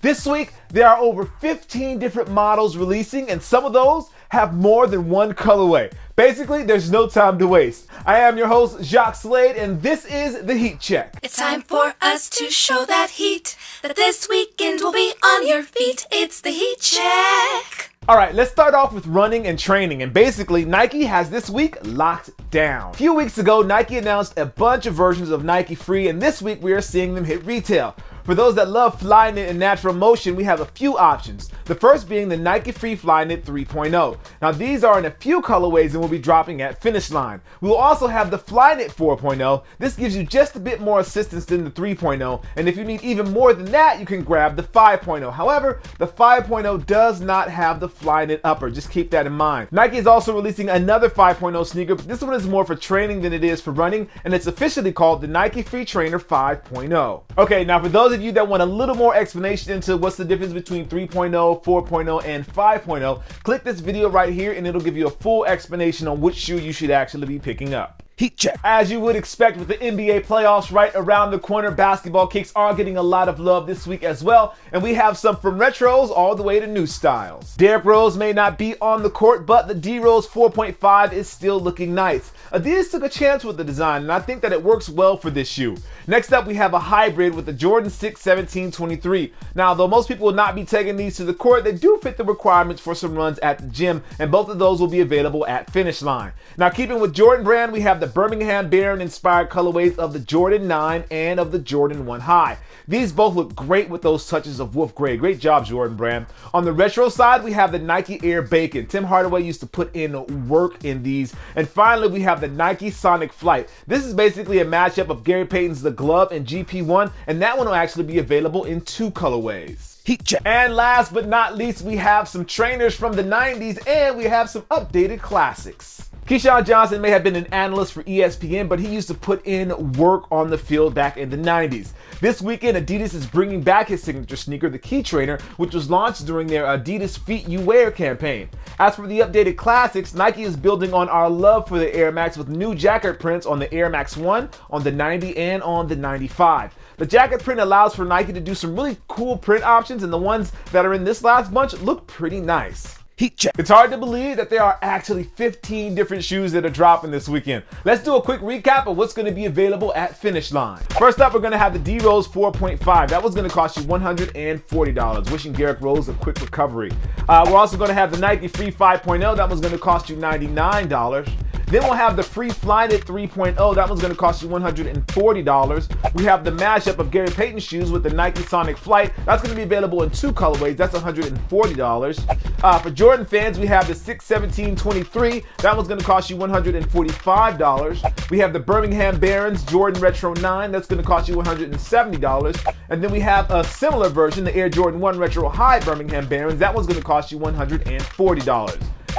This week, there are over 15 different models releasing, and some of those have more than one colorway. Basically, there's no time to waste. I am your host, Jacques Slade, and this is The Heat Check. It's time for us to show that heat, that this weekend will be on your feet. It's The Heat Check. All right, let's start off with running and training, and basically, Nike has this week locked down. A few weeks ago, Nike announced a bunch of versions of Nike Free, and this week we are seeing them hit retail. For those that love Flyknit and natural motion, we have a few options. The first being the Nike Free Flyknit 3.0. Now these are in a few colorways and will be dropping at Finish Line. We will also have the Flyknit 4.0. This gives you just a bit more assistance than the 3.0, and if you need even more than that, you can grab the 5.0. However, the 5.0 does not have the Flyknit upper, just keep that in mind. Nike is also releasing another 5.0 sneaker, but this one is more for training than it is for running, and it's officially called the Nike Free Trainer 5.0. Okay, now for those of you that want a little more explanation into what's the difference between 3.0, 4.0, and 5.0, click this video right here and it'll give you a full explanation on which shoe you should actually be picking up. Heat check. As you would expect with the NBA playoffs right around the corner, basketball kicks are getting a lot of love this week as well, and we have some from retros all the way to new styles. Derrick Rose may not be on the court, but the D-Rose 4.5 is still looking nice. Adidas took a chance with the design, and I think that it works well for this shoe. Next up, we have a hybrid with the Jordans 1723. Now, though most people will not be taking these to the court, they do fit the requirements for some runs at the gym, and both of those will be available at Finish Line. Now, keeping with Jordan brand, we have the Birmingham Baron inspired colorways of the Jordan 9 and of the Jordan 1 High. These both look great with those touches of wolf gray. Great job, Jordan brand. On the retro side, we have the Nike Air Bacon. Tim Hardaway used to put in work in these. And finally, we have the Nike Sonic Flight. This is basically a matchup of Gary Payton's The Glove and GP1, and that one will actually be available in 2 colorways. Heat check. And last but not least, we have some trainers from the 90s, and we have some updated classics. Keyshawn Johnson may have been an analyst for ESPN, but he used to put in work on the field back in the 90s. This weekend, Adidas is bringing back his signature sneaker, the Key Trainer, which was launched during their Adidas Feet You Wear campaign. As for the updated classics, Nike is building on our love for the Air Max with new jacket prints on the Air Max 1, on the 90, and on the 95. The jacket print allows for Nike to do some really cool print options, and the ones that are in this last bunch look pretty nice. Heat check. It's hard to believe that there are actually 15 different shoes that are dropping this weekend. Let's do a quick recap of what's going to be available at Finish Line. First up, we're going to have the D-Rose 4.5. That was going to cost you $140. Wishing Derrick Rose a quick recovery. We're also going to have the Nike Free 5.0. That was going to cost you $99. Then we'll have the Free Flyknit 3.0. That one's going to cost you $140. We have the mashup of Gary Payton shoes with the Nike Sonic Flight. That's going to be available in 2 colorways. That's $140. For Jordan fans, we have the 61723. That one's going to cost you $145. We have the Birmingham Barons Jordan Retro 9. That's going to cost you $170. And then we have a similar version, the Air Jordan 1 Retro High Birmingham Barons. That one's going to cost you $140.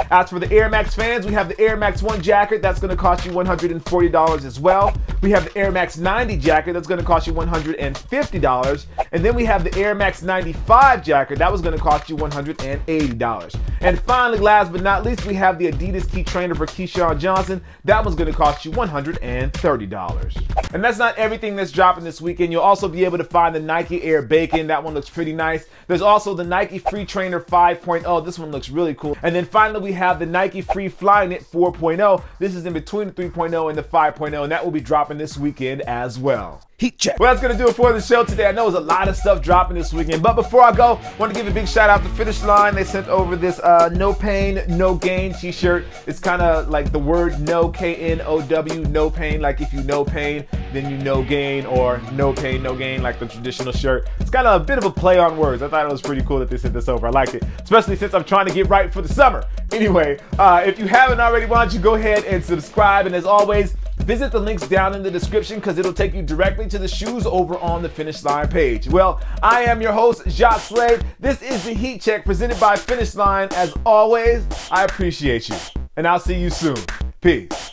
As for the Air Max fans, we have the Air Max 1 jacket. That's going to cost you $140 as well. We have the Air Max 90 jacket. That's going to cost you $150. And then we have the Air Max 95 jacket. That was going to cost you $180. And finally, last but not least, we have the Adidas Key Trainer for Keyshawn Johnson. That one's going to cost you $130. And that's not everything that's dropping this weekend. You'll also be able to find the Nike Air Bacon. That one looks pretty nice. There's also the Nike Free Trainer 5.0. This one looks really cool. And then finally, we have the Nike Free Flyknit 4.0. This is in between the 3.0 and the 5.0, and that will be dropping this weekend as well. Heat check. Well, that's going to do it for the show today. I know there's a lot of stuff dropping this weekend, but before I go, I want to give a big shout out to Finish Line. They sent over this No Pain, No Gain t-shirt. It's kind of like the word no, K-N-O-W, no pain, like if you know pain, then you know gain, or no pain, no gain, like the traditional shirt. It's kind of a bit of a play on words. I thought it was pretty cool that they sent this over. I liked it, especially since I'm trying to get right for the summer. Anyway, if you haven't already, why don't you go ahead and subscribe, and as always, visit the links down in the description because it'll take you directly to the shoes over on the Finish Line page. Well, I am your host, Jacques Slade. This is the Heat Check presented by Finish Line. As always, I appreciate you, and I'll see you soon. Peace.